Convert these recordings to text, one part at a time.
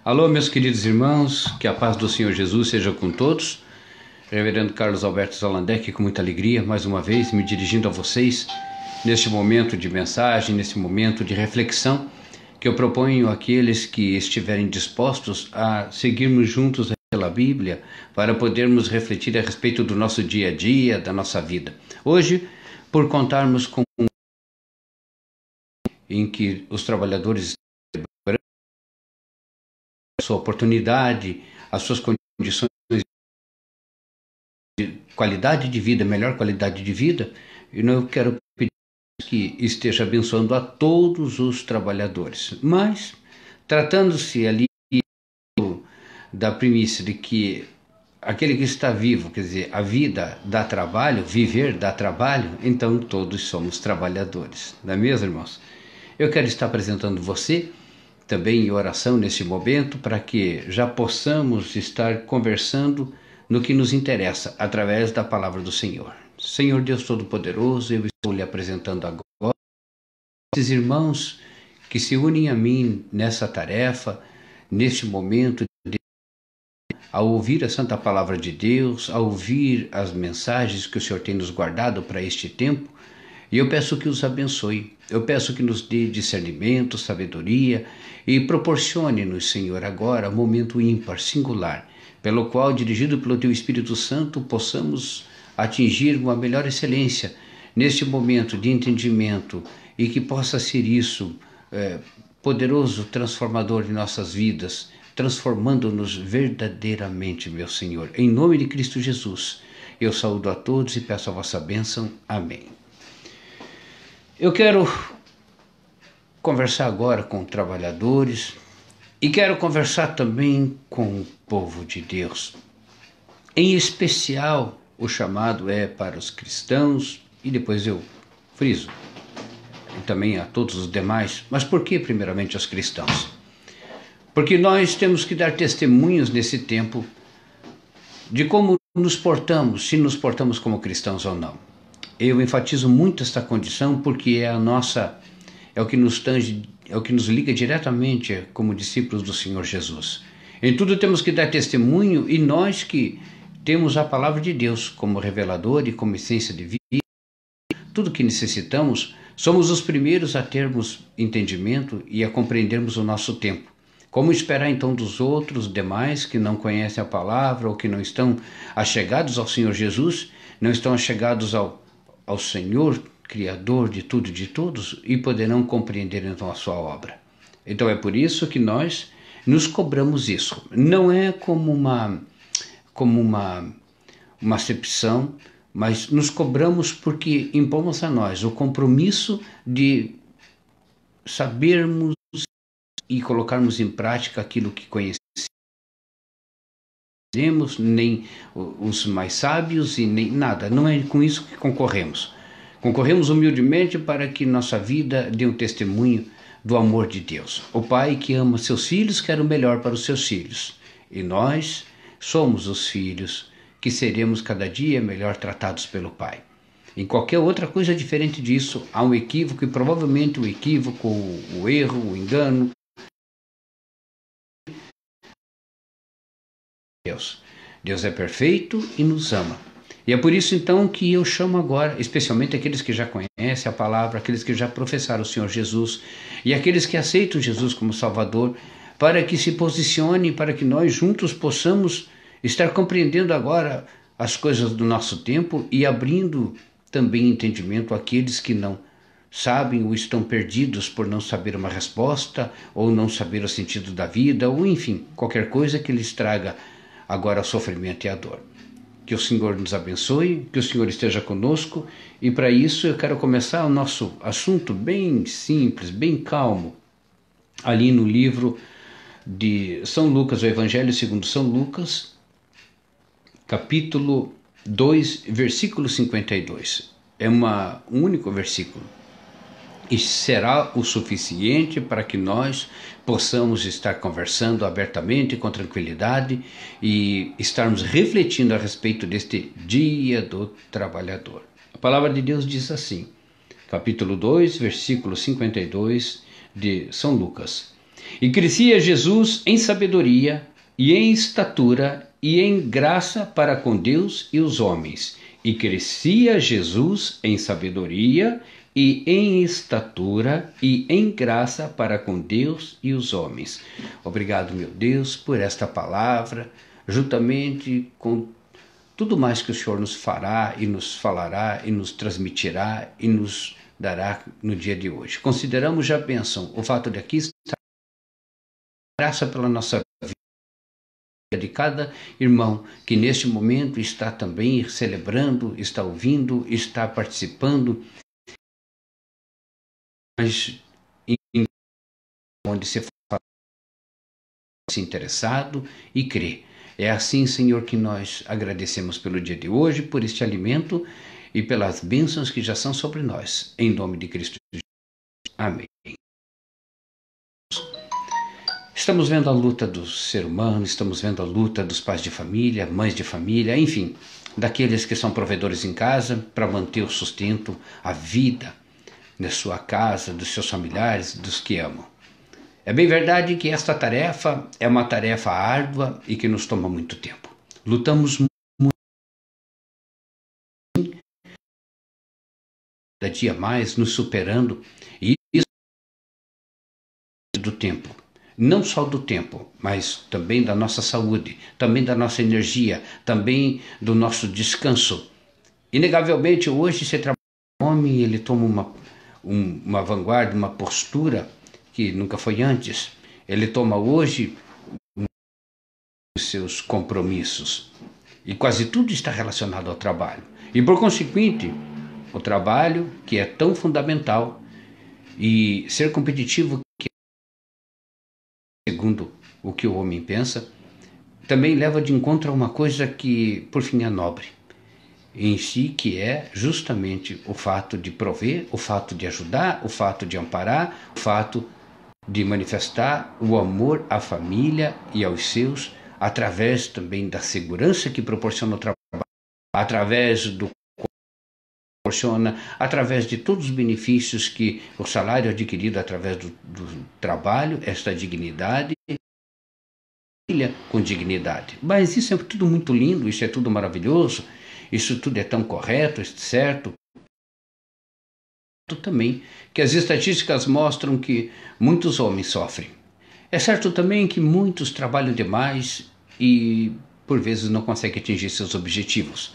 Alô, meus queridos irmãos, que a paz do Senhor Jesus seja com todos. Reverendo Carlos Alberto Zalandec, com muita alegria, mais uma vez, me dirigindo a vocês neste momento de mensagem, neste momento de reflexão, que eu proponho àqueles que estiverem dispostos a seguirmos juntos pela Bíblia, para podermos refletir a respeito do nosso dia a dia, da nossa vida. Hoje, por contarmos com em que os trabalhadores a sua oportunidade, as suas condições de qualidade de vida, melhor qualidade de vida, e eu quero pedir que esteja abençoando a todos os trabalhadores. Mas, tratando-se ali da premissa de que aquele que está vivo, quer dizer, a vida dá trabalho, viver dá trabalho, então todos somos trabalhadores. Não é mesmo, irmãos? Eu quero estar apresentando você também em oração nesse momento, para que já possamos estar conversando no que nos interessa, através da palavra do Senhor. Senhor Deus Todo-Poderoso, eu estou lhe apresentando agora esses irmãos que se unem a mim nessa tarefa, neste momento, a ouvir a santa palavra de Deus, a ouvir as mensagens que o Senhor tem nos guardado para este tempo. E eu peço que os abençoe, eu peço que nos dê discernimento, sabedoria e proporcione-nos, Senhor, agora um momento ímpar, singular, pelo qual, dirigido pelo Teu Espírito Santo, possamos atingir uma melhor excelência neste momento de entendimento e que possa ser isso poderoso, transformador de nossas vidas, transformando-nos verdadeiramente, meu Senhor. Em nome de Cristo Jesus, eu saúdo a todos e peço a vossa bênção. Amém. Eu quero conversar agora com trabalhadores e quero conversar também com o povo de Deus. Em especial, o chamado é para os cristãos e depois eu friso, e também a todos os demais. Mas por que primeiramente aos cristãos? Porque nós temos que dar testemunhos nesse tempo de como nos portamos, se nos portamos como cristãos ou não. Eu enfatizo muito esta condição porque é o que nos tange, é o que nos liga diretamente como discípulos do Senhor Jesus. Em tudo temos que dar testemunho, e nós que temos a palavra de Deus como revelador e como essência de vida, tudo que necessitamos, somos os primeiros a termos entendimento e a compreendermos o nosso tempo. Como esperar então dos outros demais que não conhecem a palavra ou que não estão achegados ao Senhor Jesus, não estão achegados ao Senhor, Criador de tudo e de todos, e poderão compreender então a sua obra. Então é por isso que nós nos cobramos isso. Não é como uma acepção, mas nos cobramos porque impomos a nós o compromisso de sabermos e colocarmos em prática aquilo que conhecemos, nem os mais sábios e nem nada. Não é com isso que concorremos. Concorremos humildemente para que nossa vida dê um testemunho do amor de Deus. O Pai que ama seus filhos quer o melhor para os seus filhos. E nós somos os filhos que seremos cada dia melhor tratados pelo Pai. Em qualquer outra coisa diferente disso, há um equívoco, e provavelmente o equívoco, o erro, o engano. Deus é perfeito e nos ama. E é por isso então que eu chamo agora, especialmente aqueles que já conhecem a palavra, aqueles que já professaram o Senhor Jesus e aqueles que aceitam Jesus como Salvador, para que se posicione, para que nós juntos possamos estar compreendendo agora as coisas do nosso tempo e abrindo também entendimento àqueles que não sabem ou estão perdidos por não saber uma resposta ou não saber o sentido da vida, ou enfim, qualquer coisa que lhes traga agora o sofrimento e a dor. Que o Senhor nos abençoe, que o Senhor esteja conosco, e para isso eu quero começar o nosso assunto bem simples, bem calmo, ali no livro de São Lucas, o Evangelho segundo São Lucas, capítulo 2, versículo 52. É um único versículo. E será o suficiente para que nós possamos estar conversando abertamente, com tranquilidade, e estarmos refletindo a respeito deste Dia do Trabalhador. A palavra de Deus diz assim, capítulo 2, versículo 52 de São Lucas. E crescia Jesus em sabedoria e em estatura e em graça para com Deus e os homens. E crescia Jesus em sabedoria e em estatura e em graça para com Deus e os homens. Obrigado, meu Deus, por esta palavra, juntamente com tudo mais que o Senhor nos fará e nos falará e nos transmitirá e nos dará no dia de hoje. Consideramos já a bênção, o fato de aqui estar graça pela nossa vida, de cada irmão que neste momento está também celebrando, está ouvindo, está participando, mas onde se fala, se interessado e crê. É assim, Senhor, que nós agradecemos pelo dia de hoje, por este alimento e pelas bênçãos que já são sobre nós. Em nome de Cristo Jesus. Amém. Estamos vendo a luta do ser humano, estamos vendo a luta dos pais de família, mães de família, enfim, daqueles que são provedores em casa para manter o sustento, a vida na sua casa, dos seus familiares, dos que amam. É bem verdade que esta tarefa é uma tarefa árdua e que nos toma muito tempo. Lutamos muito, cada dia mais, nos superando, e isso do tempo. Não só do tempo, mas também da nossa saúde, também da nossa energia, também do nosso descanso. Inegavelmente, hoje, se trabalha com o homem, ele toma uma vanguarda, uma postura que nunca foi antes. Ele toma hoje os seus compromissos. E quase tudo está relacionado ao trabalho. E, por consequente, o trabalho, que é tão fundamental, e ser competitivo, segundo o que o homem pensa, também leva de encontro a uma coisa que, por fim, é nobre em si, que é justamente o fato de prover, o fato de ajudar, o fato de amparar, o fato de manifestar o amor à família e aos seus, através também da segurança que proporciona o trabalho, através do proporciona, através de todos os benefícios que o salário adquirido através do trabalho, esta dignidade, com dignidade. Mas isso é tudo muito lindo, isso é tudo maravilhoso, isso tudo é tão correto, certo? Também que as estatísticas mostram que muitos homens sofrem. É certo também que muitos trabalham demais e por vezes não conseguem atingir seus objetivos.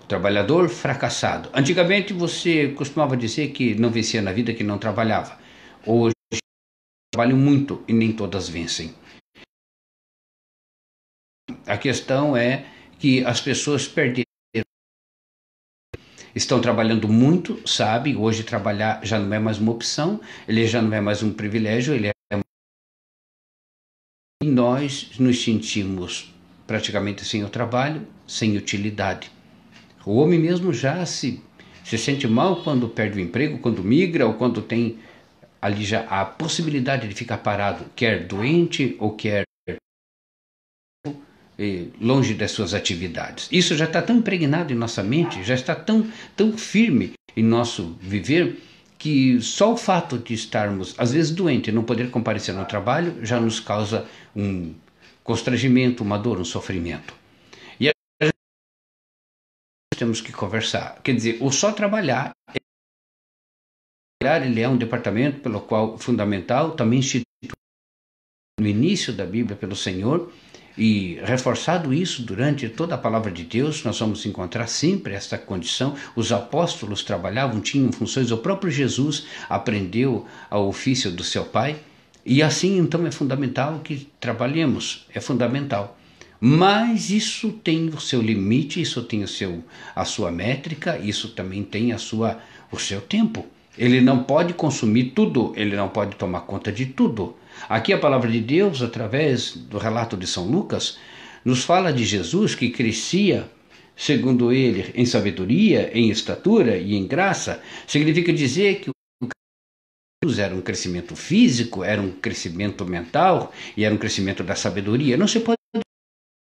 Trabalhador fracassado. Antigamente você costumava dizer que não vencia na vida, que não trabalhava. Hoje trabalham muito e nem todas vencem. A questão é que as pessoas perderam. Estão trabalhando muito, sabe? Hoje trabalhar já não é mais uma opção, ele já não é mais um privilégio, ele é e nós nos sentimos praticamente sem o trabalho, sem utilidade. O homem mesmo já se sente mal quando perde o emprego, quando migra ou quando tem ali já a possibilidade de ficar parado, quer doente ou quer longe das suas atividades. Isso já está tão impregnado em nossa mente, já está tão firme em nosso viver, que só o fato de estarmos, às vezes, doentes e não poder comparecer no trabalho, já nos causa um constrangimento, uma dor, um sofrimento. E temos que conversar. Quer dizer, o só trabalhar, ele é um departamento pelo qual fundamental, também instituído no início da Bíblia pelo Senhor, e reforçado isso durante toda a palavra de Deus, nós vamos encontrar sempre esta condição. Os apóstolos trabalhavam, tinham funções, o próprio Jesus aprendeu ao ofício do seu Pai, e assim então é fundamental que trabalhemos, é fundamental. Mas isso tem o seu limite, isso tem a sua métrica, isso também tem o seu tempo. Ele não pode consumir tudo, ele não pode tomar conta de tudo. Aqui a palavra de Deus, através do relato de São Lucas, nos fala de Jesus que crescia, segundo ele, em sabedoria, em estatura e em graça. Significa dizer que o Jesus era um crescimento físico, era um crescimento mental e era um crescimento da sabedoria. Não se pode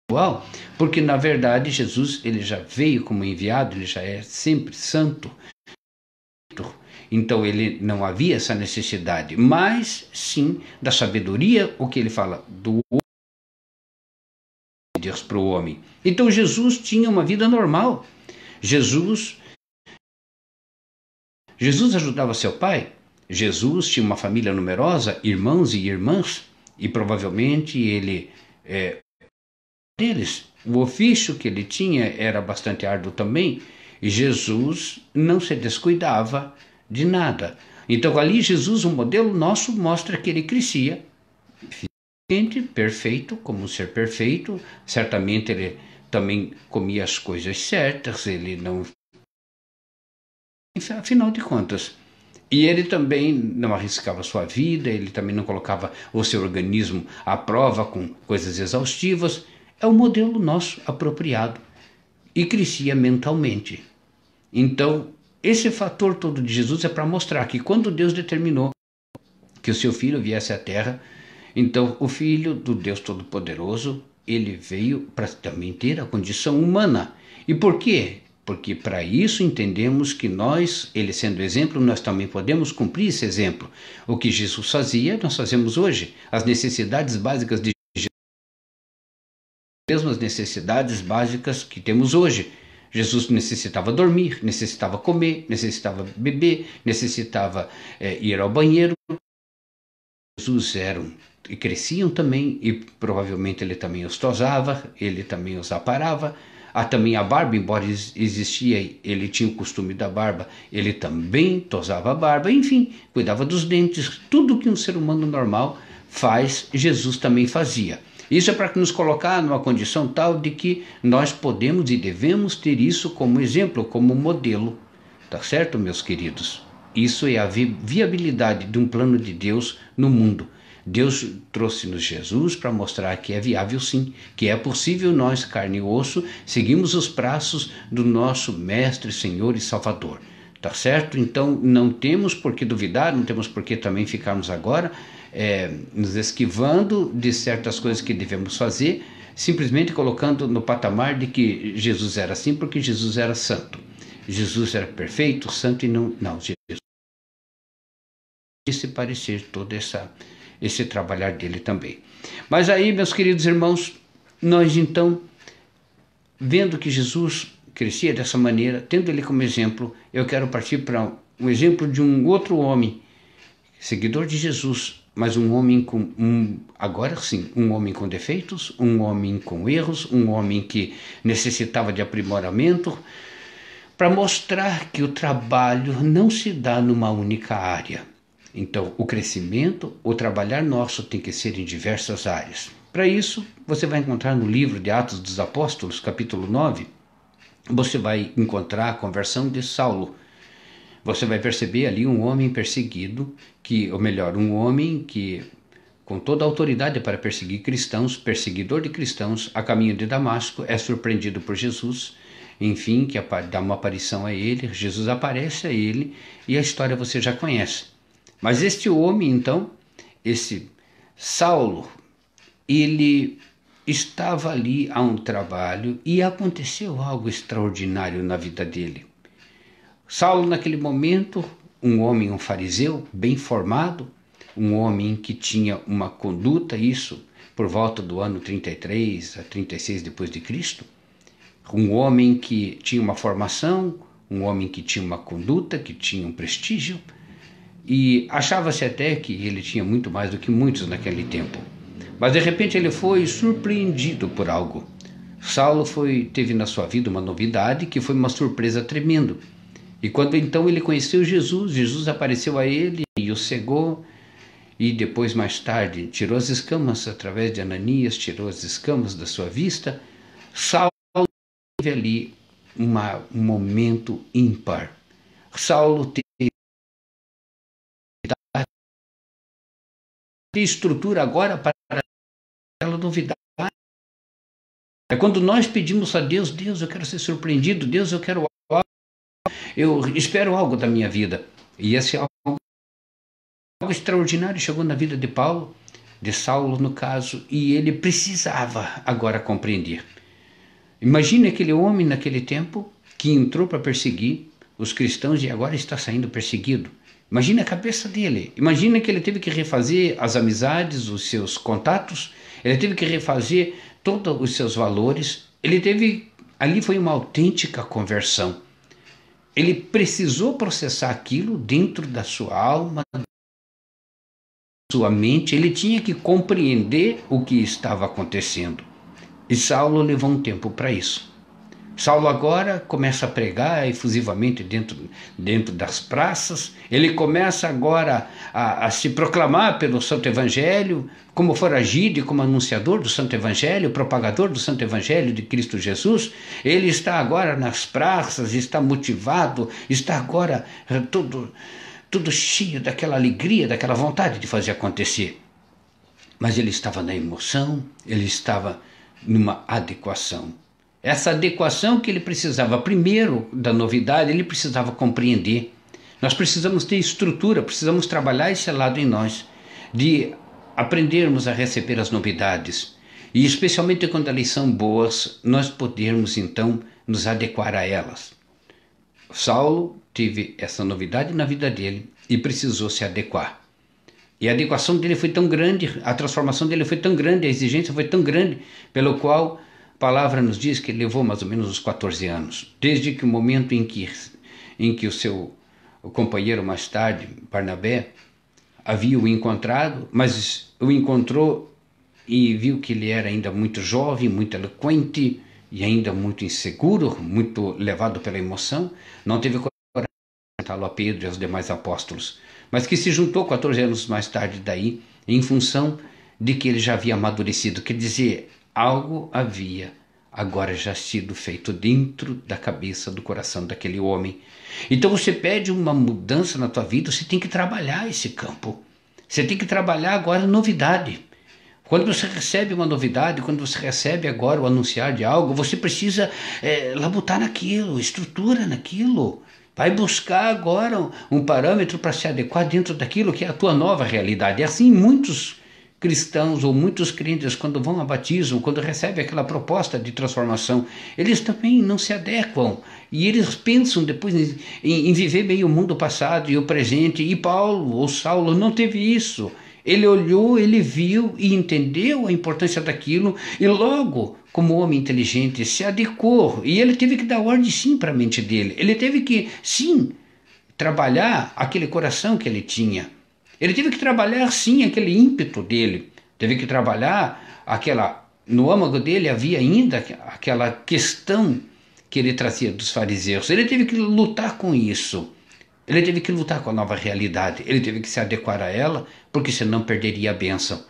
igual, porque na verdade Jesus ele já veio como enviado, ele já é sempre santo. Então ele não havia essa necessidade, mas sim da sabedoria, o que ele fala, do Deus para o homem. Então Jesus tinha uma vida normal. Jesus ajudava seu pai. Jesus tinha uma família numerosa, irmãos e irmãs, e provavelmente ele deles. O ofício que ele tinha era bastante árduo também, e Jesus não se descuidava de nada. Então ali Jesus, um modelo nosso, mostra que ele crescia fisicamente perfeito, como um ser perfeito. Certamente ele também comia as coisas certas, ele não... Afinal de contas, e ele também não arriscava sua vida, ele também não colocava o seu organismo à prova com coisas exaustivas. É um modelo nosso apropriado, e crescia mentalmente. Então, esse fator todo de Jesus é para mostrar que quando Deus determinou que o seu filho viesse à terra, então o filho do Deus Todo-Poderoso, ele veio para também ter a condição humana. E por quê? Porque para isso entendemos que nós, ele sendo exemplo, nós também podemos cumprir esse exemplo. O que Jesus fazia, nós fazemos hoje. As necessidades básicas de Jesus, as mesmas necessidades básicas que temos hoje. Jesus necessitava dormir, necessitava comer, necessitava beber, necessitava ir ao banheiro. Jesus eram e cresciam também, e provavelmente ele também os tosava, ele também os aparava. Também a barba, embora existia, ele tinha o costume da barba, ele também tosava a barba, enfim, cuidava dos dentes. Tudo que um ser humano normal faz, Jesus também fazia. Isso é para nos colocar numa condição tal de que nós podemos e devemos ter isso como exemplo, como modelo. Tá certo, meus queridos? Isso é a viabilidade de um plano de Deus no mundo. Deus trouxe-nos Jesus para mostrar que é viável sim, que é possível nós, carne e osso, seguirmos os passos do nosso Mestre, Senhor e Salvador. Tá certo? Então não temos por que duvidar, não temos por que também ficarmos agora nos esquivando de certas coisas que devemos fazer, simplesmente colocando no patamar de que Jesus era assim porque Jesus era santo. Jesus era perfeito, santo e não Jesus se parecer todo esse trabalhar dele também. Mas aí, meus queridos irmãos, nós então, vendo que Jesus crescia dessa maneira, tendo ele como exemplo, eu quero partir para um exemplo de um outro homem, seguidor de Jesus, mas um homem agora sim, um homem com defeitos, um homem com erros, um homem que necessitava de aprimoramento, para mostrar que o trabalho não se dá numa única área. Então, o crescimento, o trabalhar nosso tem que ser em diversas áreas. Para isso, você vai encontrar no livro de Atos dos Apóstolos, capítulo 9, você vai encontrar a conversão de Saulo. Você vai perceber ali um homem perseguido, um homem que, com toda a autoridade para perseguir cristãos, perseguidor de cristãos, a caminho de Damasco, é surpreendido por Jesus, enfim, que dá uma aparição a ele, Jesus aparece a ele, e a história você já conhece. Mas este homem, então, esse Saulo, ele estava ali a um trabalho e aconteceu algo extraordinário na vida dele. Saulo, naquele momento, um homem, um fariseu, bem formado, um homem que tinha uma conduta, isso por volta do ano 33 a 36 depois de Cristo, um homem que tinha uma formação, um homem que tinha uma conduta, que tinha um prestígio, e achava-se até que ele tinha muito mais do que muitos naquele tempo. Mas de repente ele foi surpreendido por algo. Saulo teve na sua vida uma novidade que foi uma surpresa tremenda. E quando então ele conheceu Jesus, Jesus apareceu a ele e o cegou, e depois mais tarde tirou as escamas, através de Ananias, tirou as escamas da sua vista. Saulo teve ali um momento ímpar. Saulo teve estrutura agora para aquela novidade. É quando nós pedimos a Deus, Deus, eu quero ser surpreendido, Deus, eu quero algo, eu espero algo da minha vida. E esse algo extraordinário chegou na vida de Paulo, de Saulo no caso, e ele precisava agora compreender. Imagine aquele homem naquele tempo que entrou para perseguir os cristãos e agora está saindo perseguido. Imagina a cabeça dele. Imagina que ele teve que refazer as amizades, os seus contatos. Ele teve que refazer todos os seus valores. Ali foi uma autêntica conversão. Ele precisou processar aquilo dentro da sua alma, da sua mente. Ele tinha que compreender o que estava acontecendo. E Saulo levou um tempo para isso. Saulo agora começa a pregar efusivamente dentro das praças. Ele começa agora a se proclamar pelo Santo Evangelho, como foragido e como anunciador do Santo Evangelho, propagador do Santo Evangelho de Cristo Jesus. Ele está agora nas praças, está motivado, está agora tudo cheio daquela alegria, daquela vontade de fazer acontecer. Mas ele estava na emoção, ele estava numa adequação. Essa adequação que ele precisava, primeiro da novidade, ele precisava compreender. Nós precisamos ter estrutura, precisamos trabalhar esse lado em nós, de aprendermos a receber as novidades. E especialmente quando elas são boas, nós podermos então nos adequar a elas. Saulo teve essa novidade na vida dele e precisou se adequar. E a adequação dele foi tão grande, a transformação dele foi tão grande, a exigência foi tão grande, pelo qual a palavra nos diz que ele levou mais ou menos uns 14 anos. Desde que o momento em que o seu companheiro mais tarde, Barnabé, havia o encontrado, mas o encontrou e viu que ele era ainda muito jovem, muito eloquente e ainda muito inseguro, muito levado pela emoção, não teve coragem de apresentá-lo a Pedro e aos demais apóstolos, mas que se juntou 14 anos mais tarde daí, em função de que ele já havia amadurecido, quer dizer, algo havia agora já sido feito dentro da cabeça, do coração daquele homem. Então você pede uma mudança na tua vida, você tem que trabalhar esse campo. Você tem que trabalhar agora a novidade. Quando você recebe uma novidade, quando você recebe agora o anunciar de algo, você precisa labutar naquilo, estrutura naquilo. Vai buscar agora um parâmetro para se adequar dentro daquilo que é a tua nova realidade. É assim muitos cristãos ou muitos crentes, quando vão a batismo, quando recebem aquela proposta de transformação, eles também não se adequam e eles pensam depois em viver bem o mundo passado e o presente. E Paulo ou Saulo não teve isso. Ele olhou, ele viu e entendeu a importância daquilo e logo, como homem inteligente, se adequou. E ele teve que dar ordem sim para a mente dele. Ele teve que sim trabalhar aquele coração que ele tinha. Ele teve que trabalhar sim aquele ímpeto dele, teve que trabalhar no âmago dele havia ainda aquela questão que ele trazia dos fariseus. Ele teve que lutar com isso, ele teve que lutar com a nova realidade, ele teve que se adequar a ela, porque senão perderia a bênção.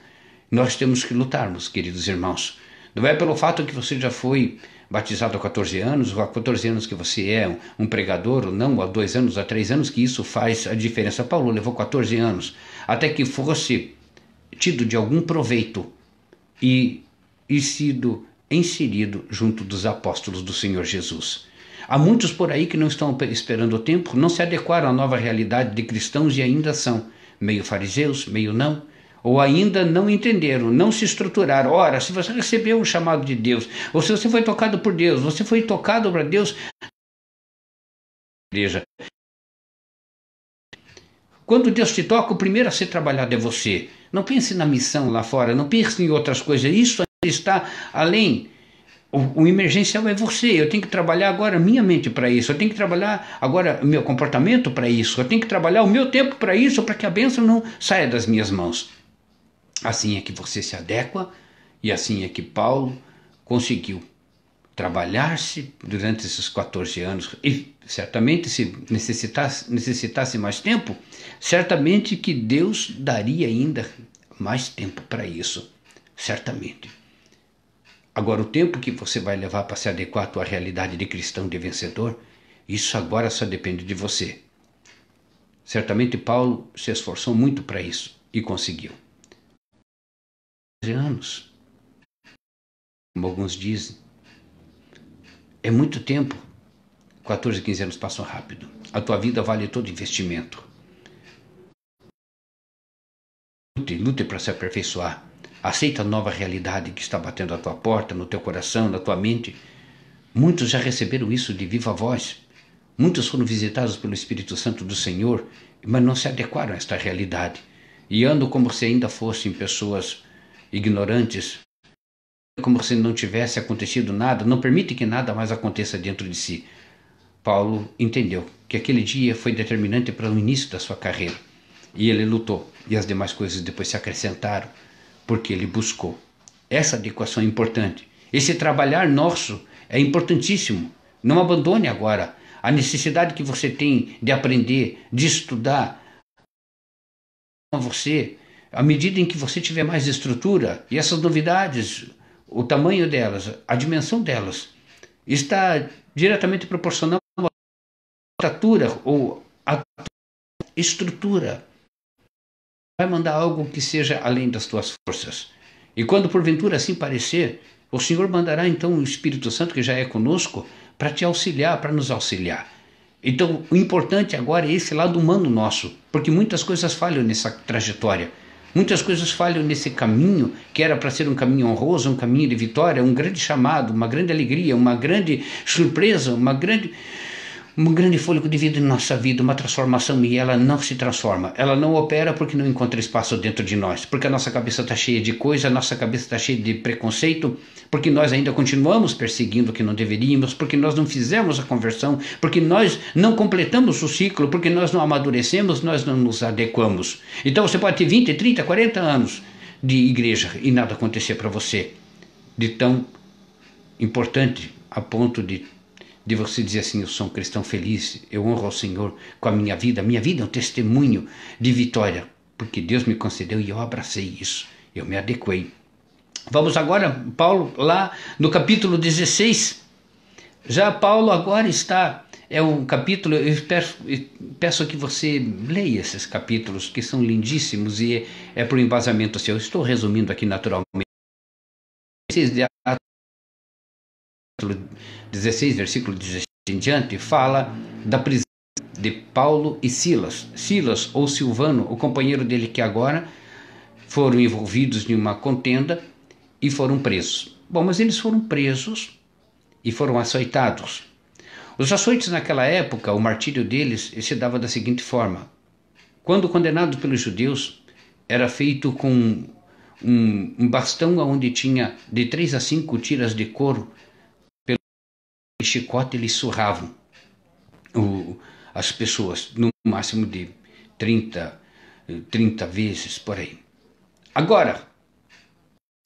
Nós temos que lutarmos, queridos irmãos. Não é pelo fato que você já foi batizado há 14 anos, ou há 14 anos que você é um pregador, ou não, há 2 anos, há 3 anos, que isso faz a diferença. Paulo levou 14 anos, até que fosse tido de algum proveito e sido inserido junto dos apóstolos do Senhor Jesus. Há muitos por aí que não estão esperando o tempo, não se adequaram à nova realidade de cristãos e ainda são meio fariseus, meio não, ou ainda não entenderam, não se estruturaram. Ora, se você recebeu o chamado de Deus, ou se você foi tocado por Deus, você foi tocado para Deus, igreja. Quando Deus te toca, o primeiro a ser trabalhado é você. Não pense na missão lá fora, não pense em outras coisas, isso ainda está além. O emergencial é você, eu tenho que trabalhar agora minha mente para isso, eu tenho que trabalhar agora o meu comportamento para isso, eu tenho que trabalhar o meu tempo para isso, para que a bênção não saia das minhas mãos. Assim é que você se adequa e assim é que Paulo conseguiu trabalhar-se durante esses 14 anos. E certamente se necessitasse mais tempo, certamente que Deus daria ainda mais tempo para isso. Certamente. Agora, o tempo que você vai levar para se adequar à tua realidade de cristão de vencedor, isso agora só depende de você. Certamente Paulo se esforçou muito para isso e conseguiu. Anos, como alguns dizem, é muito tempo. 14, 15 anos passam rápido. A tua vida vale todo investimento. Lute para se aperfeiçoar. Aceita a nova realidade que está batendo à tua porta, no teu coração, na tua mente. Muitos já receberam isso de viva voz. muitos foram visitados pelo Espírito Santo do Senhor, mas não se adequaram a esta realidade. E andam como se ainda fossem pessoas ignorantes, como se não tivesse acontecido nada, não permite que nada mais aconteça dentro de si. Paulo entendeu que aquele dia foi determinante para o início da sua carreira. E ele lutou, e as demais coisas depois se acrescentaram, porque ele buscou. Essa adequação é importante. Esse trabalhar nosso é importantíssimo. Não abandone agora a necessidade que você tem de aprender, de estudar. Você, à medida em que você tiver mais estrutura, e essas novidades, o tamanho delas, a dimensão delas, está diretamente proporcional à estatura ou à estrutura. Vai mandar algo que seja além das tuas forças. E quando porventura assim parecer, o Senhor mandará então o Espírito Santo, que já é conosco, para te auxiliar, para nos auxiliar. Então, o importante agora é esse lado humano nosso, porque muitas coisas falham nessa trajetória. Muitas coisas falham nesse caminho, que era para ser um caminho honroso, um caminho de vitória, um grande chamado, uma grande alegria, uma grande surpresa, um grande fôlego de vida em nossa vida, uma transformação, e ela não se transforma. Ela não opera porque não encontra espaço dentro de nós, porque a nossa cabeça está cheia de coisa, a nossa cabeça está cheia de preconceito, porque nós ainda continuamos perseguindo o que não deveríamos, porque nós não fizemos a conversão, porque nós não completamos o ciclo, porque nós não amadurecemos, nós não nos adequamos. Então você pode ter 20, 30, 40 anos de igreja e nada acontecer para você de tão importante a ponto de você dizer assim: eu sou um cristão feliz, eu honro ao Senhor com a minha vida é um testemunho de vitória, porque Deus me concedeu e eu abracei isso, eu me adequei. Vamos agora, Paulo, lá no capítulo 16, já Paulo agora está, é um capítulo, eu peço que você leia esses capítulos, que são lindíssimos, e é por embasamento seu, eu estou resumindo aqui naturalmente. 16, versículo 16 em diante, fala da prisão de Paulo e Silas. Silas, ou Silvano, o companheiro dele, que agora foram envolvidos em uma contenda e foram presos. Bom, mas eles foram presos e foram açoitados. Os açoites naquela época, o martírio deles, se dava da seguinte forma: quando condenado pelos judeus, era feito com um bastão onde tinha de 3 a 5 tiras de couro. Chicote, eles surravam as pessoas, no máximo de 30 vezes por aí. Agora,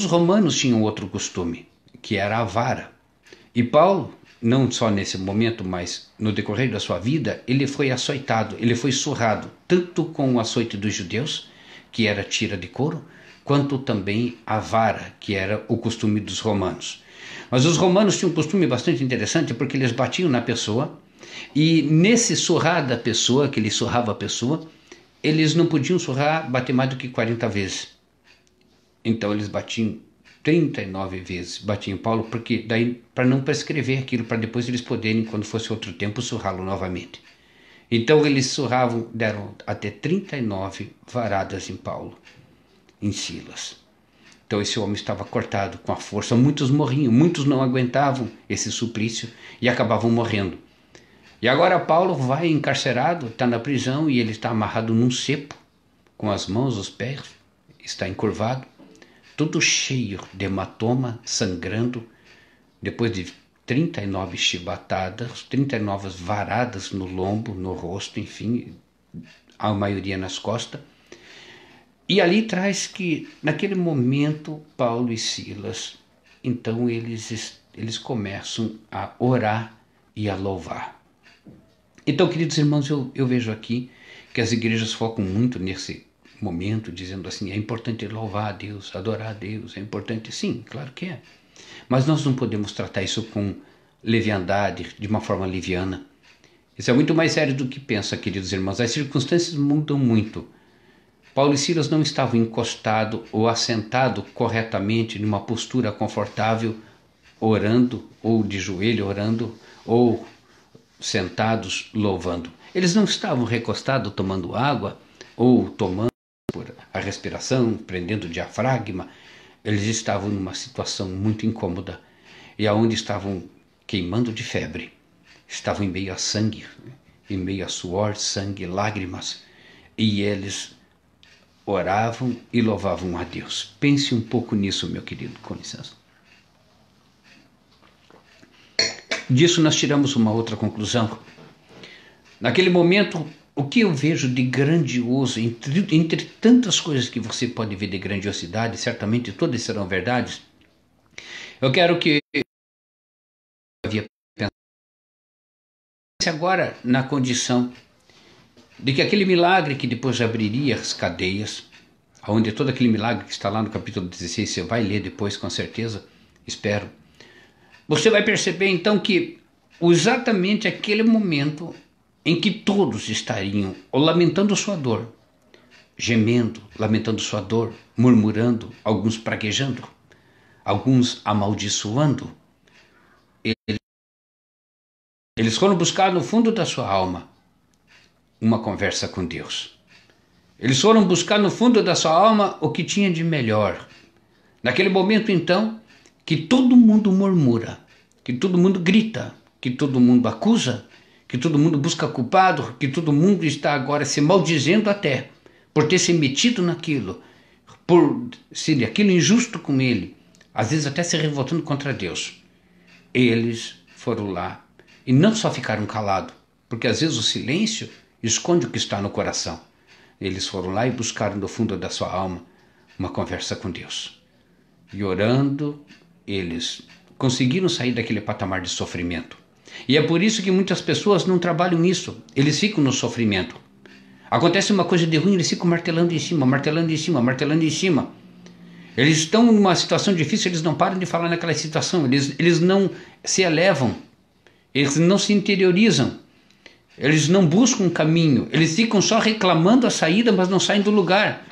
os romanos tinham outro costume, que era a vara. E Paulo, não só nesse momento, mas no decorrer da sua vida, ele foi açoitado, ele foi surrado, tanto com o açoite dos judeus, que era tira de couro, quanto também a vara, que era o costume dos romanos. Mas os romanos tinham um costume bastante interessante, porque eles batiam na pessoa, e nesse surrar da pessoa, que ele surrava a pessoa, eles não podiam bater mais do que 40 vezes. Então eles batiam 39 vezes, batiam Paulo, porque daí, para não prescrever aquilo, para depois eles poderem, quando fosse outro tempo, surrá-lo novamente. Então eles surravam, deram até 39 varadas em Paulo, em Silas. Então esse homem estava cortado com a força, muitos morriam, muitos não aguentavam esse suplício e acabavam morrendo. E agora Paulo vai encarcerado, está na prisão, e ele está amarrado num cepo, com as mãos, os pés, está encurvado, todo cheio de hematoma, sangrando, depois de 39 chibatadas, 39 varadas no lombo, no rosto, enfim, a maioria nas costas. E ali traz que, naquele momento, Paulo e Silas, então eles começam a orar e a louvar. Então, queridos irmãos, eu vejo aqui que as igrejas focam muito nesse momento, dizendo assim: é importante louvar a Deus, adorar a Deus, é importante, sim, claro que é. Mas nós não podemos tratar isso com leviandade, de uma forma liviana. Isso é muito mais sério do que pensa, queridos irmãos. As circunstâncias mudam muito. Paulo e Silas não estavam encostados ou assentados corretamente numa postura confortável, orando, ou de joelho orando, ou sentados louvando. Eles não estavam recostados tomando água, ou tomando por a respiração, prendendo o diafragma. Eles estavam numa situação muito incômoda, e aonde estavam queimando de febre. estavam em meio a sangue, em meio a suor, sangue, lágrimas, e eles oravam e louvavam a Deus. Pense um pouco nisso, meu querido, com licença. Disso nós tiramos uma outra conclusão. Naquele momento, o que eu vejo de grandioso, entre tantas coisas que você pode ver de grandiosidade, certamente todas serão verdades, eu quero que havia pensado agora na condição de que aquele milagre que depois abriria as cadeias, onde todo aquele milagre que está lá no capítulo 16, você vai ler depois com certeza, espero. Você vai perceber então que exatamente aquele momento em que todos estariam lamentando sua dor, gemendo, lamentando sua dor, murmurando, alguns praguejando, alguns amaldiçoando, eles foram buscar no fundo da sua alma uma conversa com Deus. Eles foram buscar no fundo da sua alma o que tinha de melhor. Naquele momento, então, que todo mundo murmura, que todo mundo grita, que todo mundo acusa, que todo mundo busca culpado, que todo mundo está agora se maldizendo até por ter se metido naquilo, por ser aquilo injusto com ele, às vezes até se revoltando contra Deus. Eles foram lá e não só ficaram calados, porque às vezes o silêncio esconde o que está no coração. Eles foram lá e buscaram no fundo da sua alma uma conversa com Deus. E orando, eles conseguiram sair daquele patamar de sofrimento. E é por isso que muitas pessoas não trabalham nisso. Eles ficam no sofrimento. Acontece uma coisa de ruim, eles ficam martelando em cima, martelando em cima, martelando em cima. Eles estão numa situação difícil, eles não param de falar naquela situação. Eles não se elevam. Eles não se interiorizam. Eles não buscam um caminho. Eles ficam só reclamando a saída, mas não saem do lugar.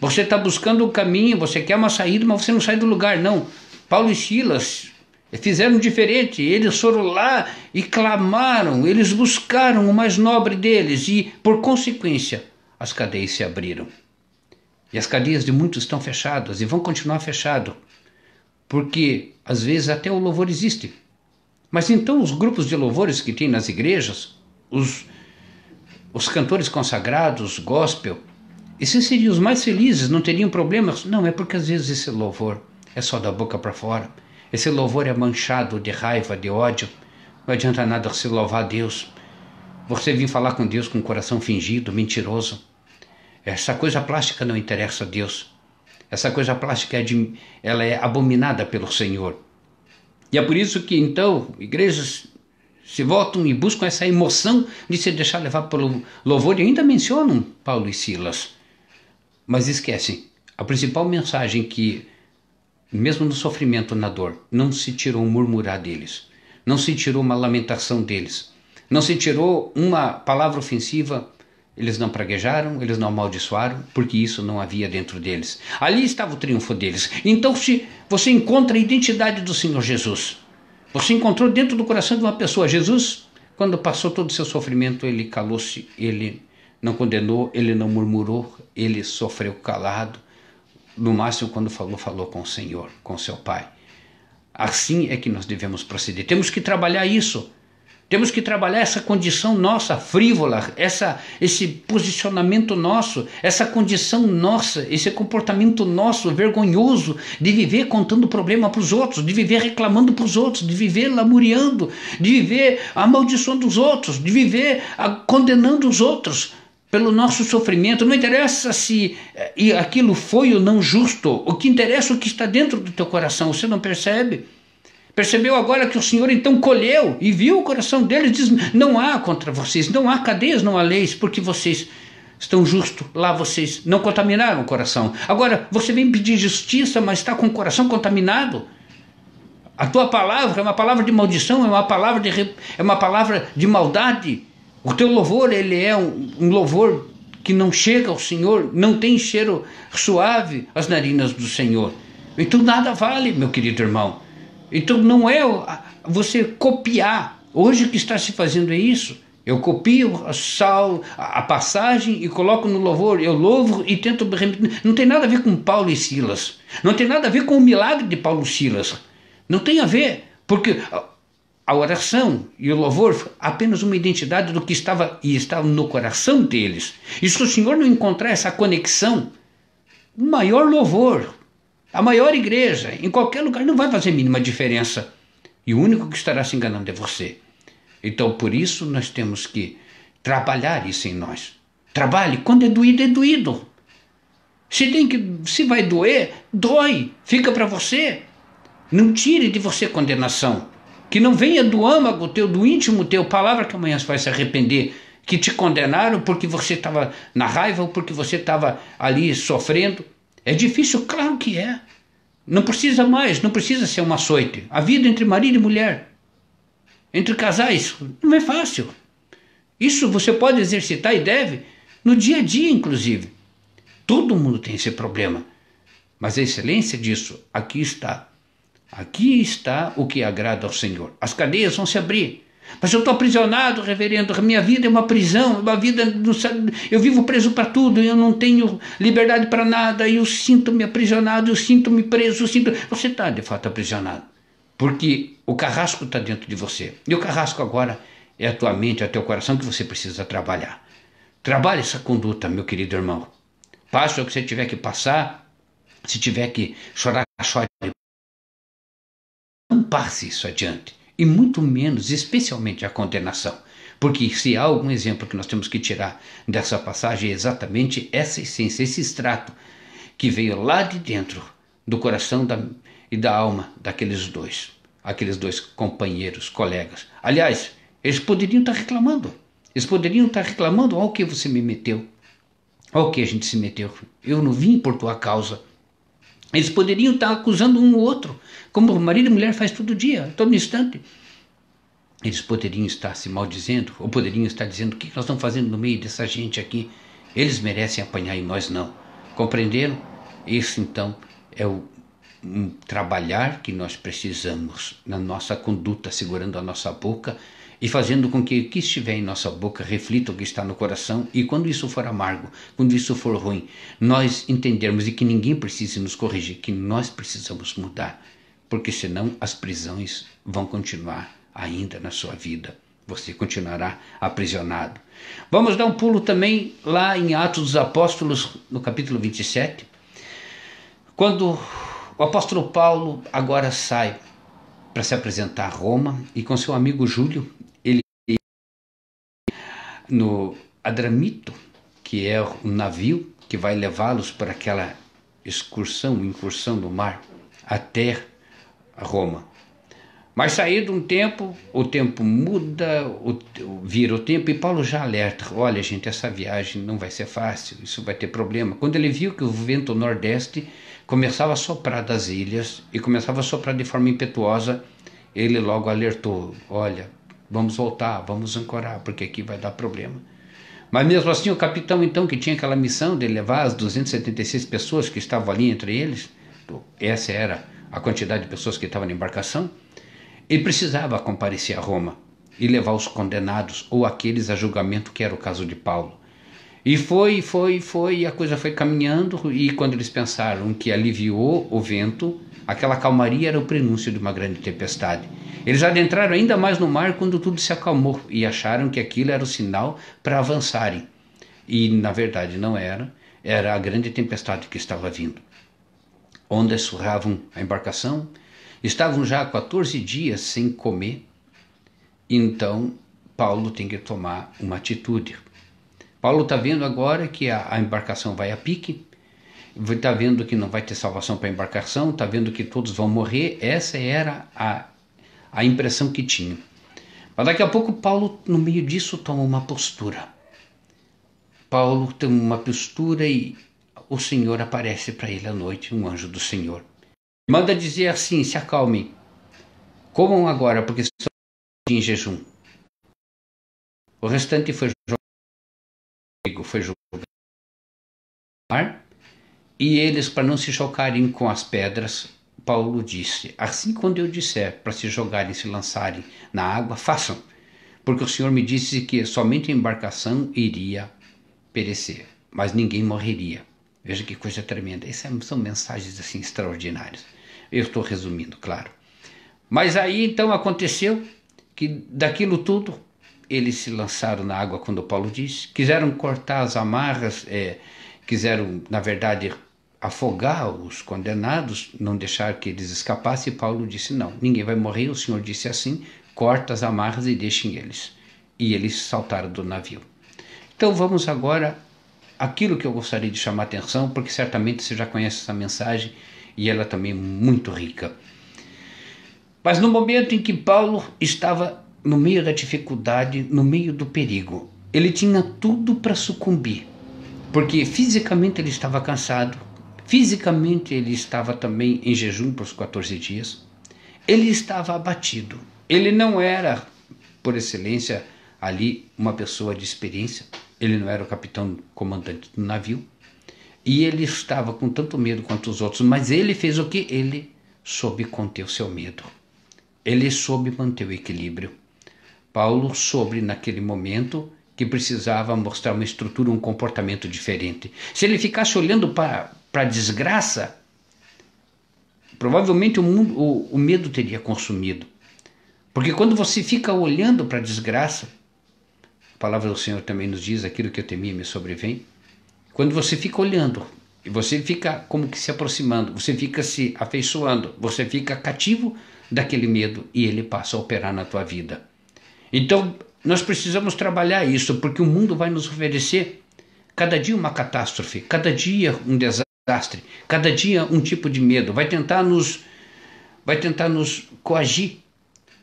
Você está buscando o caminho, você quer uma saída, mas você não sai do lugar. Não. Paulo e Silas fizeram diferente. Eles foram lá e clamaram. Eles buscaram o mais nobre deles. E, por consequência, as cadeias se abriram. E as cadeias de muitos estão fechadas e vão continuar fechadas. Porque, às vezes, até o louvor existe. Mas então os grupos de louvores que tem nas igrejas, os cantores consagrados, gospel, esses seriam os mais felizes, não teriam problemas? Não, é porque às vezes esse louvor é só da boca para fora. Esse louvor é manchado de raiva, de ódio. Não adianta nada você louvar a Deus. Você vir falar com Deus com o coração fingido, mentiroso. Essa coisa plástica não interessa a Deus. Essa coisa plástica ela é abominada pelo Senhor. E é por isso que então igrejas se voltam e buscam essa emoção de se deixar levar pelo louvor e ainda mencionam Paulo e Silas. Mas esquecem a principal mensagem que, mesmo no sofrimento, na dor, não se tirou um murmurar deles, não se tirou uma lamentação deles, não se tirou uma palavra ofensiva. Eles não praguejaram, eles não amaldiçoaram, porque isso não havia dentro deles. Ali estava o triunfo deles. Então, se você encontra a identidade do Senhor Jesus, você encontrou dentro do coração de uma pessoa. Jesus, quando passou todo o seu sofrimento, ele calou-se, ele não condenou, ele não murmurou, ele sofreu calado. No máximo, quando falou com o Senhor, com seu Pai. Assim é que nós devemos proceder. Temos que trabalhar isso. Temos que trabalhar essa condição nossa, frívola, esse posicionamento nosso, essa condição nossa, esse comportamento nosso vergonhoso de viver contando problema para os outros, de viver reclamando para os outros, de viver lamuriando, de viver amaldiçoando os outros, de viver condenando os outros pelo nosso sofrimento. Não interessa se aquilo foi ou não justo, o que interessa é o que está dentro do teu coração. Você não percebe? Percebeu agora que o Senhor então colheu e viu o coração deles e diz: não há contra vocês, não há cadeias, não há leis, porque vocês estão justos, lá vocês não contaminaram o coração. Agora você vem pedir justiça, mas está com o coração contaminado. A tua palavra é uma palavra de maldição, é uma palavra de maldade. O teu louvor, ele é um louvor que não chega ao Senhor, não tem cheiro suave às narinas do Senhor. Então nada vale, meu querido irmão. Então não é você copiar. Hoje o que está se fazendo é isso. Eu copio a passagem e coloco no louvor. Eu louvo e tento... Não tem nada a ver com Paulo e Silas. Não tem nada a ver com o milagre de Paulo e Silas. Não tem a ver. Porque a oração e o louvor apenas uma identidade do que estava no coração deles. E se o Senhor não encontrar essa conexão, o maior louvor, a maior igreja, em qualquer lugar, não vai fazer mínima diferença. E o único que estará se enganando é você. Então, por isso, nós temos que trabalhar isso em nós. Trabalhe. Quando é doído, é doído. Se vai doer, dói. Fica para você. Não tire de você condenação. Que não venha do âmago teu, do íntimo teu, palavra que amanhã você vai se arrepender, que te condenaram porque você estava na raiva ou porque você estava ali sofrendo. É difícil? Claro que é. Não precisa mais, não precisa ser uma açoite. A vida entre marido e mulher, entre casais, não é fácil. Isso você pode exercitar e deve no dia a dia, inclusive. Todo mundo tem esse problema. Mas a excelência disso, aqui está. Aqui está o que agrada ao Senhor. As cadeias vão se abrir. Mas eu estou aprisionado, reverendo. Minha vida é uma prisão. Uma vida, eu vivo preso para tudo. Eu não tenho liberdade para nada. Eu sinto-me aprisionado. Eu sinto-me preso. Você está, de fato, aprisionado. Porque o carrasco está dentro de você. E o carrasco agora é a tua mente, é o teu coração que você precisa trabalhar. Trabalhe essa conduta, meu querido irmão. Passe o que você tiver que passar. Se tiver que chorar, chore. Não passe isso adiante, e muito menos, especialmente a condenação, porque se há algum exemplo que nós temos que tirar dessa passagem é exatamente essa essência, esse extrato que veio lá de dentro do coração e da alma daqueles aqueles dois companheiros, colegas. Aliás, eles poderiam estar reclamando, olha o que você me meteu, olha o que a gente se meteu, eu não vim por tua causa. Eles poderiam estar acusando um ou outro, como marido e mulher faz todo dia, todo instante. Eles poderiam estar se maldizendo, ou poderiam estar dizendo: o que nós estamos fazendo no meio dessa gente aqui? Eles merecem apanhar e nós não. Compreenderam? Isso então é um trabalhar que nós precisamos na nossa conduta, segurando a nossa boca e fazendo com que o que estiver em nossa boca reflita o que está no coração, e quando isso for amargo, quando isso for ruim, nós entendermos e que ninguém precise nos corrigir, que nós precisamos mudar, porque senão as prisões vão continuar ainda na sua vida. Você continuará aprisionado. Vamos dar um pulo também lá em Atos dos Apóstolos, no capítulo 27, quando o apóstolo Paulo agora sai para se apresentar a Roma, e com seu amigo Júlio, ele no Adramito, que é o navio que vai levá-los para aquela incursão no mar até Roma. Mas saído um tempo, o tempo muda, vira o tempo, e Paulo já alerta: olha gente, essa viagem não vai ser fácil, isso vai ter problema. Quando ele viu que o vento nordeste começava a soprar das ilhas e começava a soprar de forma impetuosa, ele logo alertou: olha, vamos voltar, vamos ancorar, porque aqui vai dar problema. Mas mesmo assim o capitão então, que tinha aquela missão de levar as 276 pessoas que estavam ali entre eles, essa era a quantidade de pessoas que estavam na embarcação, ele precisava comparecer a Roma e levar os condenados ou aqueles a julgamento, que era o caso de Paulo. E foi, e a coisa foi caminhando, e quando eles pensaram que aliviou o vento, aquela calmaria era o prenúncio de uma grande tempestade. Eles adentraram ainda mais no mar quando tudo se acalmou e acharam que aquilo era o sinal para avançarem. E na verdade não era, era a grande tempestade que estava vindo. Ondas surravam a embarcação, estavam já há 14 dias sem comer, então Paulo tem que tomar uma atitude. Paulo está vendo agora que a embarcação vai a pique, está vendo que não vai ter salvação para a embarcação, está vendo que todos vão morrer. Essa era a impressão que tinha. Mas daqui a pouco Paulo, no meio disso, toma uma postura. Paulo tem uma postura e o Senhor aparece para ele à noite, um anjo do Senhor. Manda dizer assim: se acalmem, comam agora, porque estão em jejum. O restante foi jogado no mar, e eles, para não se chocarem com as pedras, Paulo disse: assim quando eu disser para se jogarem, se lançarem na água, façam, porque o Senhor me disse que somente a embarcação iria perecer, mas ninguém morreria. Veja que coisa tremenda. Essas são mensagens assim extraordinárias. Eu estou resumindo, claro. Mas aí então aconteceu que daquilo tudo eles se lançaram na água quando Paulo disse, quiseram cortar as amarras, quiseram, na verdade, afogar os condenados, não deixar que eles escapassem, e Paulo disse, não, ninguém vai morrer, o Senhor disse assim, corta as amarras e deixem eles. E eles saltaram do navio. Então vamos agora àquilo que eu gostaria de chamar a atenção, porque certamente você já conhece essa mensagem, e ela também é muito rica. Mas no momento em que Paulo estava no meio da dificuldade, no meio do perigo, ele tinha tudo para sucumbir, porque fisicamente ele estava cansado, fisicamente ele estava também em jejum por os 14 dias, ele estava abatido, ele não era, por excelência, ali uma pessoa de experiência, ele não era o capitão comandante do navio, e ele estava com tanto medo quanto os outros, mas ele fez o que? Ele soube conter o seu medo. Ele soube manter o equilíbrio. Paulo soube, naquele momento, que precisava mostrar uma estrutura, um comportamento diferente. Se ele ficasse olhando para a desgraça, provavelmente o medo teria consumido. Porque quando você fica olhando para a desgraça, a palavra do Senhor também nos diz, aquilo que eu temia me sobrevém. Quando você fica olhando, e você fica como que se aproximando, você fica se afeiçoando, você fica cativo daquele medo e ele passa a operar na tua vida. Então, nós precisamos trabalhar isso, porque o mundo vai nos oferecer cada dia uma catástrofe, cada dia um desastre, cada dia um tipo de medo, vai tentar nos coagir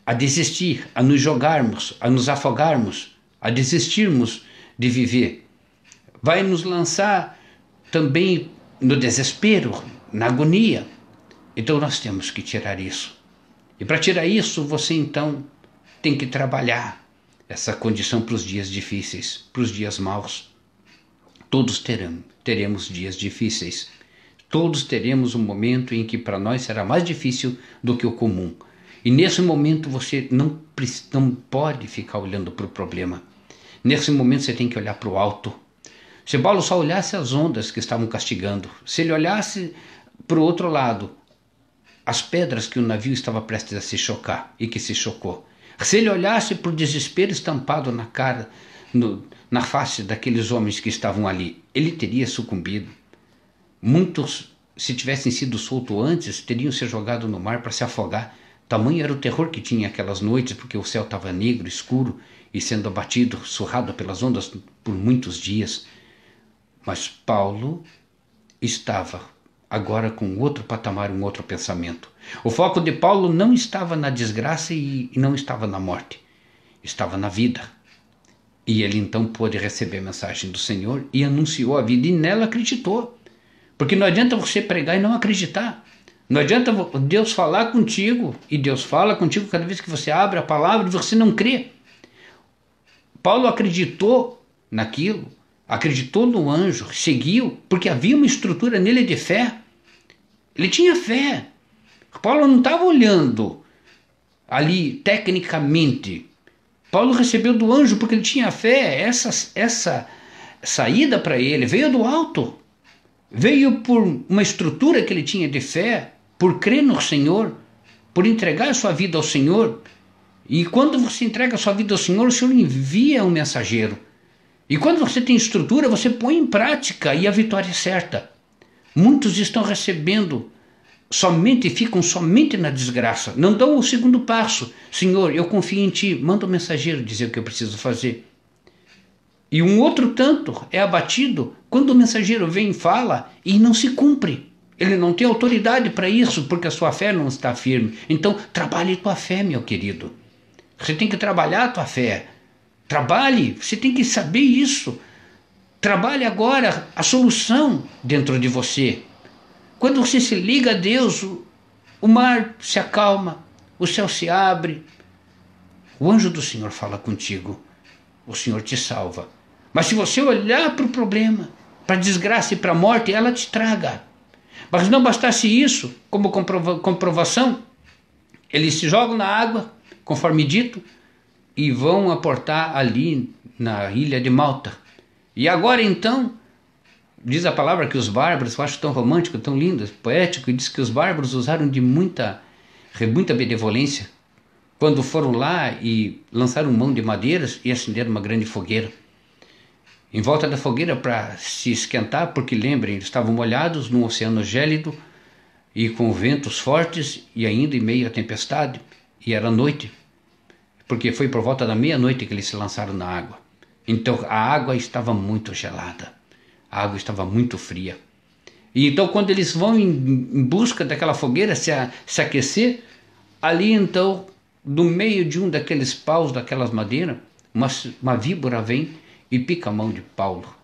a desistir, a nos jogarmos, a nos afogarmos, a desistirmos de viver. Vai nos lançar também no desespero, na agonia. Então nós temos que tirar isso. E para tirar isso, você então tem que trabalhar essa condição para os dias difíceis, para os dias maus. Todos teremos dias difíceis. Todos teremos um momento em que para nós será mais difícil do que o comum. E nesse momento você não pode ficar olhando para o problema. Nesse momento você tem que olhar para o alto. Se Paulo só olhasse as ondas que estavam castigando, se ele olhasse para o outro lado, as pedras que o navio estava prestes a se chocar e que se chocou, se ele olhasse para o desespero estampado na cara, na face daqueles homens que estavam ali, ele teria sucumbido. Muitos, se tivessem sido soltos antes, teriam se jogado no mar para se afogar. Tamanho era o terror que tinha aquelas noites, porque o céu estava negro, escuro, e sendo abatido, surrado pelas ondas por muitos dias. Mas Paulo estava agora com outro patamar, um outro pensamento. O foco de Paulo não estava na desgraça e não estava na morte, estava na vida. E ele então pôde receber a mensagem do Senhor e anunciou a vida, e nela acreditou. Porque não adianta você pregar e não acreditar. Não adianta Deus falar contigo, e Deus fala contigo cada vez que você abre a palavra e você não crê. Paulo acreditou naquilo, acreditou no anjo, seguiu, porque havia uma estrutura nele de fé. Ele tinha fé. Paulo não estava olhando ali tecnicamente. Paulo recebeu do anjo porque ele tinha fé. Essa saída para ele veio do alto. Veio por uma estrutura que ele tinha de fé, por crer no Senhor, por entregar a sua vida ao Senhor. E quando você entrega a sua vida ao Senhor, o Senhor envia um mensageiro. E quando você tem estrutura, você põe em prática e a vitória é certa. Muitos estão recebendo ficam somente na desgraça. Não dão o segundo passo. Senhor, eu confio em Ti, manda um mensageiro dizer o que eu preciso fazer. E um outro tanto é abatido quando o mensageiro vem e fala e não se cumpre. Ele não tem autoridade para isso, porque a sua fé não está firme. Então, trabalhe tua fé, meu querido. Você tem que trabalhar a tua fé. Trabalhe, você tem que saber isso. Trabalhe agora a solução dentro de você. Quando você se liga a Deus, o mar se acalma, o céu se abre. O anjo do Senhor fala contigo. O Senhor te salva. Mas se você olhar para o problema, para a desgraça e para a morte, ela te traga. Mas não bastasse isso, como comprovação, eles se jogam na água, conforme dito, e vão aportar ali na ilha de Malta. E agora então, diz a palavra que os bárbaros, eu acho tão romântico, tão lindo, poético, e diz que os bárbaros usaram de muita benevolência quando foram lá e lançaram mão de madeiras e acenderam uma grande fogueira. Em volta da fogueira para se esquentar, porque lembrem, eles estavam molhados num oceano gélido e com ventos fortes e ainda em meio à tempestade, e era noite, porque foi por volta da meia-noite que eles se lançaram na água. Então a água estava muito gelada, a água estava muito fria. E então quando eles vão em busca daquela fogueira se aquecer, ali então, no meio de um daqueles paus, daquelas madeiras, uma víbora vem e pica a mão de Paulo.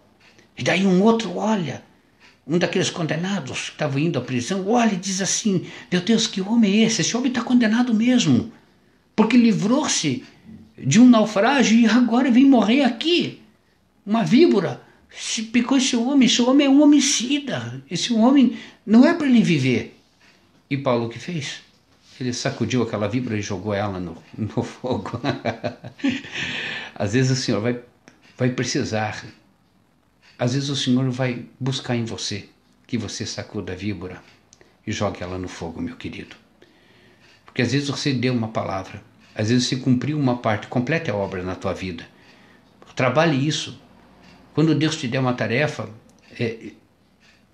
E daí um outro olha, um daqueles condenados que estavam indo à prisão, olha e diz assim: meu Deus, que homem é esse? Esse homem está condenado mesmo, porque livrou-se de um naufrágio e agora vem morrer aqui. Uma víbora se picou esse homem é um homicida, esse homem não é para ele viver. E Paulo o que fez? Ele sacudiu aquela víbora e jogou ela no fogo. Às vezes o Senhor vai precisar, às vezes o Senhor vai buscar em você que você sacuda a víbora e jogue ela no fogo, meu querido. Porque às vezes você deu uma palavra, às vezes você cumpriu uma parte, completa a obra na tua vida. Trabalhe isso. Quando Deus te der uma tarefa,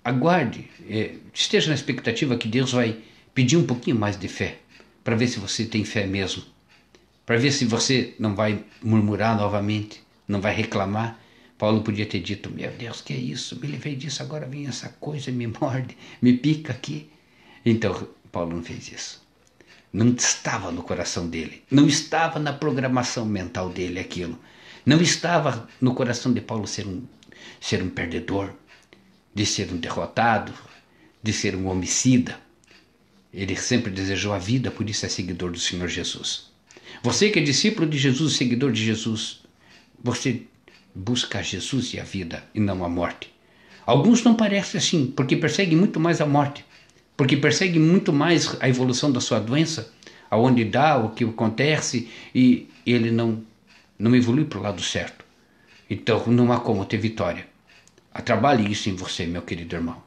aguarde, esteja na expectativa que Deus vai pedir um pouquinho mais de fé, para ver se você tem fé mesmo, para ver se você não vai murmurar novamente, não vai reclamar. Paulo podia ter dito: meu Deus, que é isso? Me livrei disso, agora vem essa coisa, me morde, me pica aqui. Então, Paulo não fez isso. Não estava no coração dele, não estava na programação mental dele aquilo. Não estava no coração de Paulo ser um perdedor, de ser um derrotado, de ser um homicida. Ele sempre desejou a vida, por isso é seguidor do Senhor Jesus. Você que é discípulo de Jesus, seguidor de Jesus, você busca Jesus e a vida e não a morte. Alguns não parecem assim, porque perseguem muito mais a morte, porque perseguem muito mais a evolução da sua doença, aonde dá, o que acontece, e ele não evolui para o lado certo. Então não há como ter vitória. Trabalhe isso em você, meu querido irmão.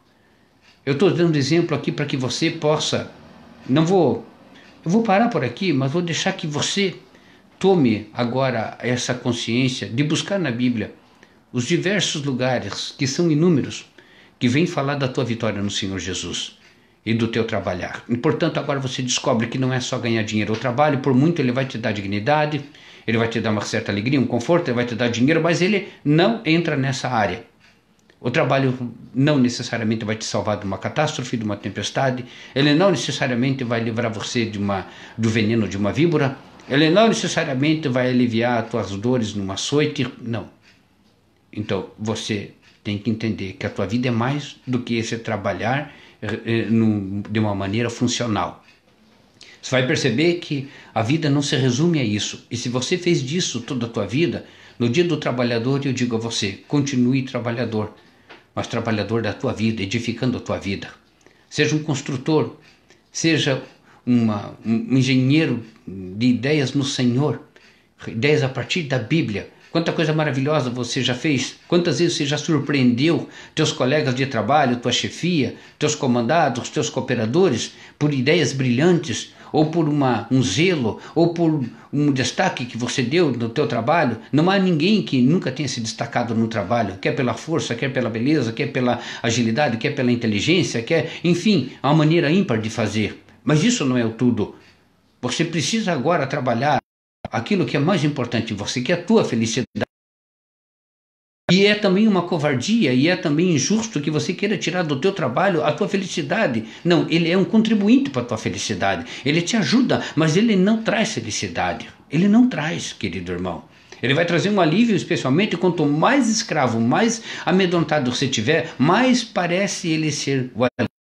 Eu estou dando exemplo aqui para que você possa, eu vou parar por aqui, mas vou deixar que você tome agora essa consciência de buscar na Bíblia os diversos lugares, que são inúmeros, que vêm falar da tua vitória no Senhor Jesus e do teu trabalhar. E, portanto, agora você descobre que não é só ganhar dinheiro. O trabalho, por muito, ele vai te dar dignidade, ele vai te dar uma certa alegria, um conforto, ele vai te dar dinheiro, mas ele não entra nessa área. O trabalho não necessariamente vai te salvar de uma catástrofe, de uma tempestade, ele não necessariamente vai livrar você do veneno de uma víbora, ele não necessariamente vai aliviar as tuas dores num açoite, não. Então, você tem que entender que a tua vida é mais do que esse trabalhar de uma maneira funcional. Você vai perceber que a vida não se resume a isso. E se você fez disso toda a tua vida, no dia do trabalhador eu digo a você: continue trabalhador, mas trabalhador da tua vida, edificando a tua vida. Seja um construtor, seja um engenheiro de ideias no Senhor, ideias a partir da Bíblia. Quanta coisa maravilhosa você já fez, quantas vezes você já surpreendeu teus colegas de trabalho, tua chefia, teus comandados, teus cooperadores, por ideias brilhantes, ou por um zelo, ou por um destaque que você deu no teu trabalho. Não há ninguém que nunca tenha se destacado no trabalho, quer pela força, quer pela beleza, quer pela agilidade, quer pela inteligência, enfim, há uma maneira ímpar de fazer. Mas isso não é o tudo. Você precisa agora trabalhar aquilo que é mais importante em você, que é a tua felicidade. E é também uma covardia, e é também injusto que você queira tirar do teu trabalho a tua felicidade. Não, ele é um contribuinte para a tua felicidade. Ele te ajuda, mas ele não traz felicidade. Ele não traz, querido irmão. Ele vai trazer um alívio, especialmente quanto mais escravo, mais amedrontado você tiver, mais parece ele ser o alívio.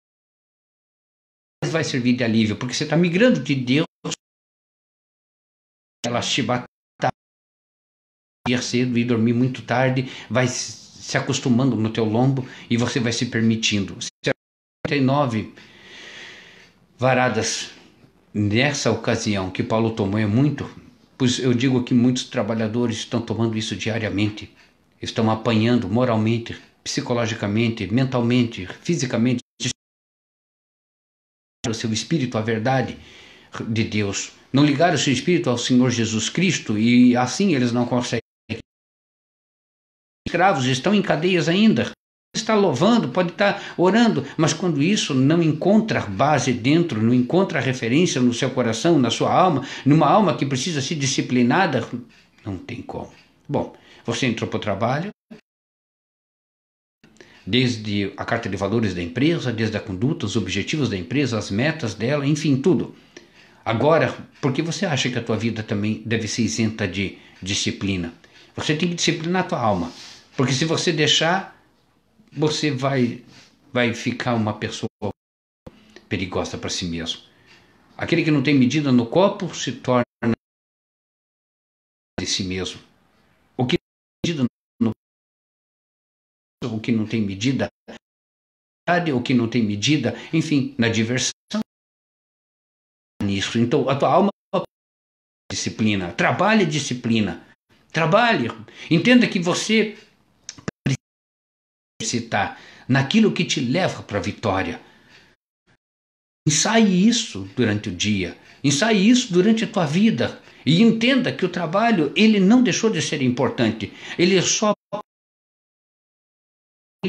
Mais vai servir de alívio, porque você está migrando de Deus. Ela te batalha cedo e dormir muito tarde, vai se acostumando no teu lombo e você vai se permitindo. 49 varadas nessa ocasião que Paulo tomou é muito, pois eu digo que muitos trabalhadores estão tomando isso diariamente, estão apanhando moralmente, psicologicamente, mentalmente, fisicamente, o seu espírito, a verdade de Deus. não ligaram o seu espírito ao Senhor Jesus Cristo e assim eles não conseguem. Escravos estão em cadeias ainda. Está louvando, pode estar orando, mas quando isso não encontra base dentro, não encontra referência no seu coração, na sua alma, numa alma que precisa ser disciplinada, não tem como. Bom, você entrou para o trabalho, desde a carta de valores da empresa, desde a conduta, os objetivos da empresa, as metas dela, enfim, tudo. Agora, por que você acha que a tua vida também deve ser isenta de disciplina? Você tem que disciplinar a tua alma, porque se você deixar, você vai ficar uma pessoa perigosa para si mesmo. Aquele que não tem medida no copo se torna de si mesmo. O que não tem medida, o que não tem medida, enfim, na diversão, nisso. Então, a tua alma disciplina, trabalhe disciplina, trabalhe, entenda que você citar naquilo que te leva para a vitória. Ensaie isso durante o dia, ensaie isso durante a tua vida e entenda que o trabalho, ele não deixou de ser importante, ele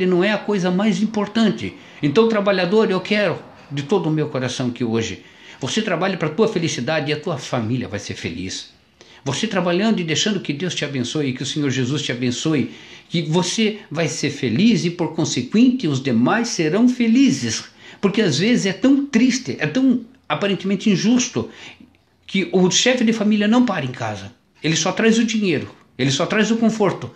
não é a coisa mais importante. Então, trabalhador, eu quero de todo o meu coração que hoje você trabalhe para a tua felicidade e a tua família vai ser feliz. Você trabalhando e deixando que Deus te abençoe, que o Senhor Jesus te abençoe, que você vai ser feliz e, por consequente, os demais serão felizes. Porque às vezes é tão triste, é tão aparentemente injusto, que o chefe de família não para em casa. Ele só traz o dinheiro, ele só traz o conforto,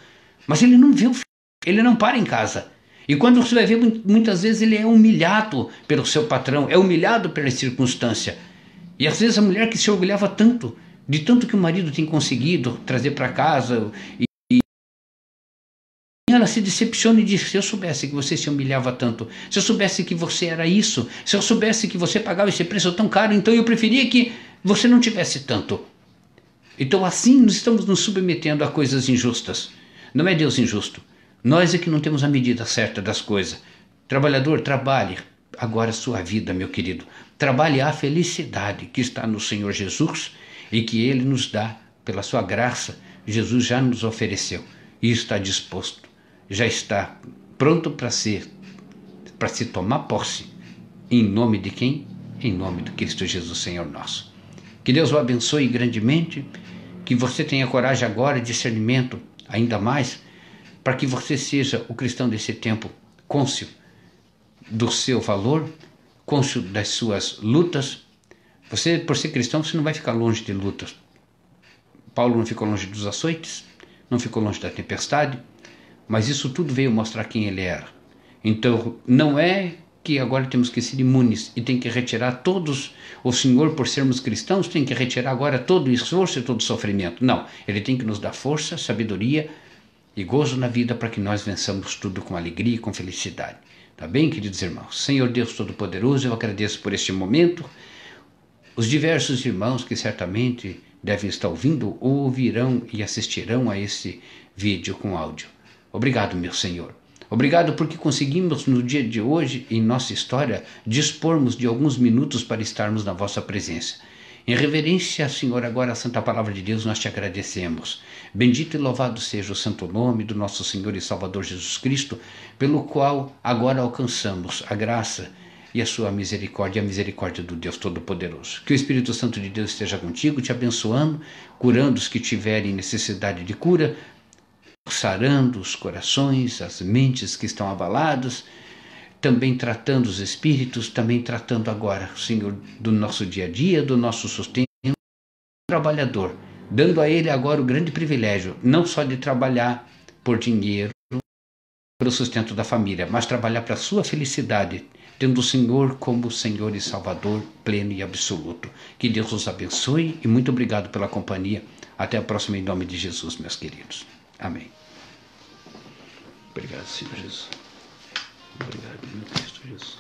mas ele não vê o filho, ele não para em casa. E quando você vai ver, muitas vezes ele é humilhado pelo seu patrão, é humilhado pela circunstância. E às vezes a mulher que se orgulhava tanto, de tanto que o marido tem conseguido trazer para casa, e ela se decepciona e diz: se eu soubesse que você se humilhava tanto, se eu soubesse que você era isso, se eu soubesse que você pagava esse preço tão caro, então eu preferia que você não tivesse tanto. Então assim nós estamos nos submetendo a coisas injustas. Não é Deus injusto. Nós é que não temos a medida certa das coisas. Trabalhador, trabalhe agora a sua vida, meu querido. Trabalhe a felicidade que está no Senhor Jesus e que Ele nos dá pela sua graça. Jesus já nos ofereceu e está disposto. Já está pronto para se tomar posse. Em nome de quem? Em nome de Cristo Jesus, Senhor nosso. Que Deus o abençoe grandemente, que você tenha coragem agora e discernimento ainda mais, para que você seja o cristão desse tempo, cônscio do seu valor, cônscio das suas lutas. Você, por ser cristão, você não vai ficar longe de lutas. Paulo não ficou longe dos açoites, não ficou longe da tempestade, mas isso tudo veio mostrar quem ele era. Então, não é que agora temos que ser imunes e tem que retirar todos, o Senhor, por sermos cristãos, tem que retirar agora todo o esforço e todo o sofrimento. Não, Ele tem que nos dar força, sabedoria e gozo na vida para que nós vençamos tudo com alegria e com felicidade. Tá bem, queridos irmãos? Senhor Deus Todo-Poderoso, eu agradeço por este momento. Os diversos irmãos que certamente devem estar ouvindo, ouvirão e assistirão a esse vídeo com áudio. Obrigado, meu Senhor. Obrigado porque conseguimos no dia de hoje, em nossa história, dispormos de alguns minutos para estarmos na vossa presença. Em reverência, Senhor, agora a Santa Palavra de Deus, nós te agradecemos. Bendito e louvado seja o santo nome do nosso Senhor e Salvador Jesus Cristo, pelo qual agora alcançamos a graça e a sua misericórdia, a misericórdia do Deus Todo-Poderoso. Que o Espírito Santo de Deus esteja contigo, te abençoando, curando os que tiverem necessidade de cura, sarando os corações, as mentes que estão abaladas, também tratando os espíritos, também tratando agora, Senhor, do nosso dia a dia, do nosso sustento, trabalhador, dando a ele agora o grande privilégio, não só de trabalhar por dinheiro, pelo sustento da família, mas trabalhar para a sua felicidade, tendo o Senhor como Senhor e Salvador pleno e absoluto. Que Deus os abençoe e muito obrigado pela companhia. Até a próxima, em nome de Jesus, meus queridos. Amém. Obrigado, Senhor Jesus. Obrigado, meu Cristo Jesus.